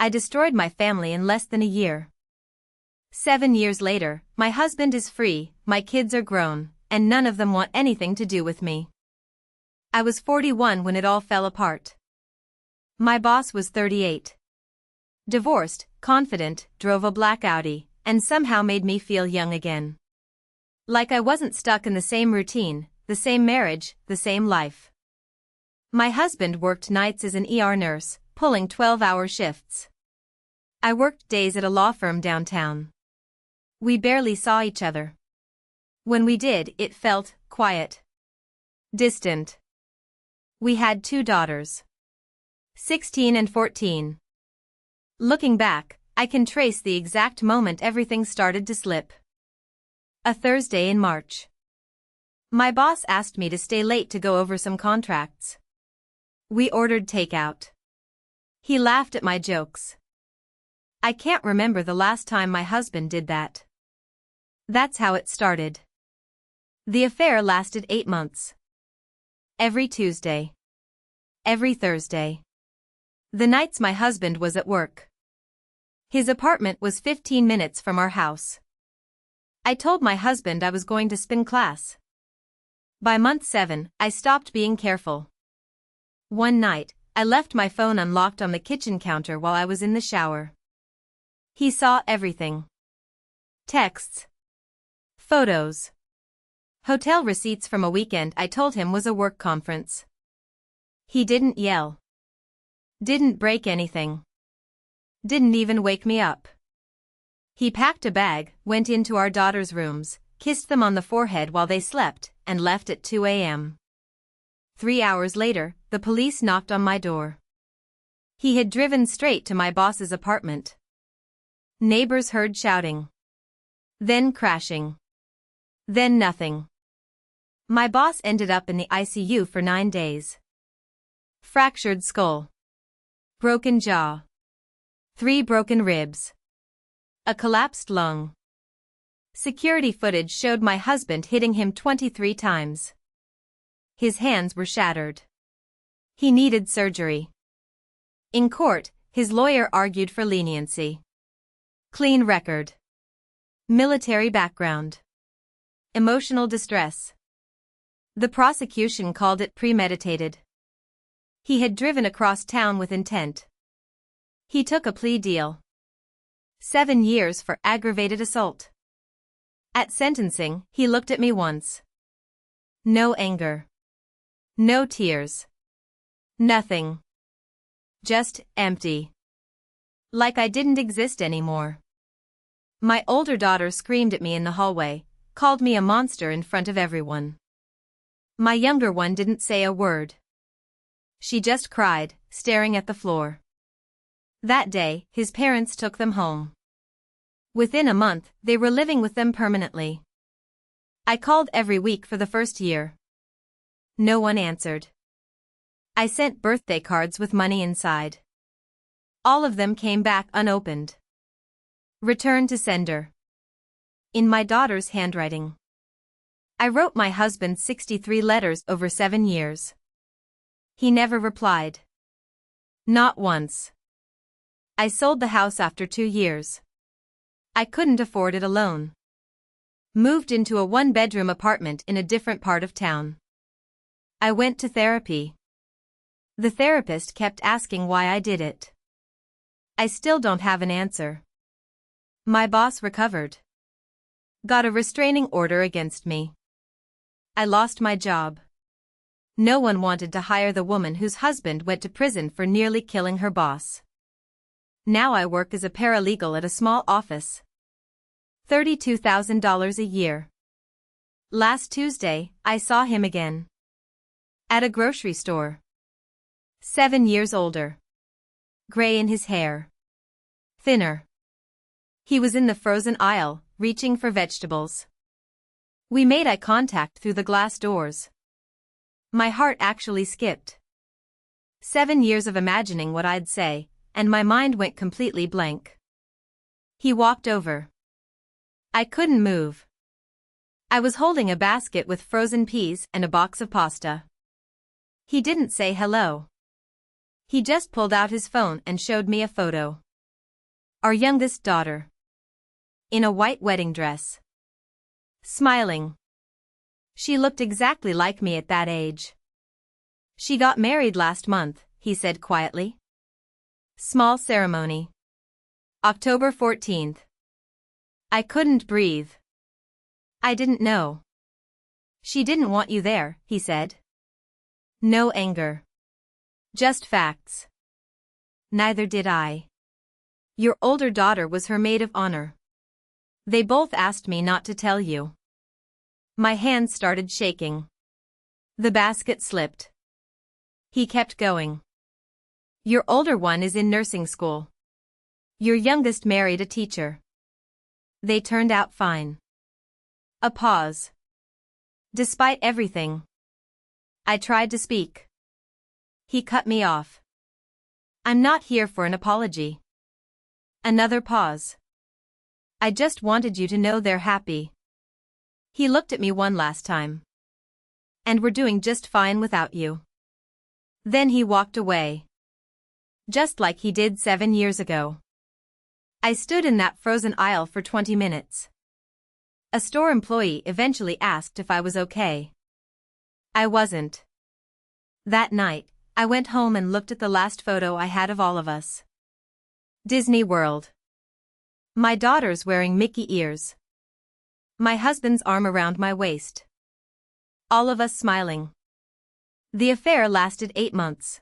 I destroyed my family in less than a year. 7 years later, my husband is free, my kids are grown, and none of them want anything to do with me. I was 41 when it all fell apart. My boss was 38. Divorced, confident, drove a black Audi, and somehow made me feel young again. Like I wasn't stuck in the same routine, the same marriage, the same life. My husband worked nights as an ER nurse, pulling 12-hour shifts. I worked days at a law firm downtown. We barely saw each other. When we did, it felt quiet. Distant. We had 2 daughters. 16 and 14. Looking back, I can trace the exact moment everything started to slip. A Thursday in March. My boss asked me to stay late to go over some contracts. We ordered takeout. He laughed at my jokes. I can't remember the last time my husband did that. That's how it started. The affair lasted 8 months. Every Tuesday. Every Thursday. The nights my husband was at work. His apartment was 15 minutes from our house. I told my husband I was going to spin class. By month 7, I stopped being careful. One night, I left my phone unlocked on the kitchen counter while I was in the shower. He saw everything. Texts. Photos. Hotel receipts from a weekend I told him was a work conference. He didn't yell. Didn't break anything. Didn't even wake me up. He packed a bag, went into our daughters' rooms, kissed them on the forehead while they slept, and left at 2 a.m. 3 hours later, the police knocked on my door. He had driven straight to my boss's apartment. Neighbors heard shouting. Then crashing. Then nothing. My boss ended up in the ICU for 9 days. Fractured skull. Broken jaw. 3 broken ribs. A collapsed lung. Security footage showed my husband hitting him 23 times. His hands were shattered. He needed surgery. In court, his lawyer argued for leniency. Clean record. Military background. Emotional distress. The prosecution called it premeditated. He had driven across town with intent. He took a plea deal. 7 years for aggravated assault. At sentencing, he looked at me once. No anger. No tears. Nothing. Just empty. Like I didn't exist anymore. My older daughter screamed at me in the hallway, called me a monster in front of everyone. My younger one didn't say a word. She just cried, staring at the floor. That day, his parents took them home. Within a month, they were living with them permanently. I called every week for the first year. No one answered. I sent birthday cards with money inside. All of them came back unopened. Return to sender. In my daughter's handwriting. I wrote my husband 63 letters over 7 years. He never replied. Not once. I sold the house after 2 years. I couldn't afford it alone. Moved into a 1-bedroom apartment in a different part of town. I went to therapy. The therapist kept asking why I did it. I still don't have an answer. My boss recovered. Got a restraining order against me. I lost my job. No one wanted to hire the woman whose husband went to prison for nearly killing her boss. Now I work as a paralegal at a small office. $32,000 a year. Last Tuesday, I saw him again. At a grocery store. 7 years older. Gray in his hair. Thinner. He was in the frozen aisle, reaching for vegetables. We made eye contact through the glass doors. My heart actually skipped. 7 years of imagining what I'd say, and my mind went completely blank. He walked over. I couldn't move. I was holding a basket with frozen peas and a box of pasta. He didn't say hello. He just pulled out his phone and showed me a photo. Our youngest daughter. In a white wedding dress. Smiling. She looked exactly like me at that age. She got married last month, he said quietly. Small ceremony. October 14th. I couldn't breathe. I didn't know. She didn't want you there, he said. No anger. Just facts. Neither did I. Your older daughter was her maid of honor. They both asked me not to tell you. My hands started shaking. The basket slipped. He kept going. Your older one is in nursing school. Your youngest married a teacher. They turned out fine. A pause. Despite everything. I tried to speak. He cut me off. I'm not here for an apology. Another pause. I just wanted you to know they're happy. He looked at me one last time. And we're doing just fine without you. Then he walked away. Just like he did 7 years ago. I stood in that frozen aisle for 20 minutes. A store employee eventually asked if I was okay. I wasn't. That night, I went home and looked at the last photo I had of all of us. Disney World. My daughter's wearing Mickey ears. My husband's arm around my waist. All of us smiling. The affair lasted 8 months.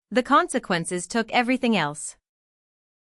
The consequences took everything else.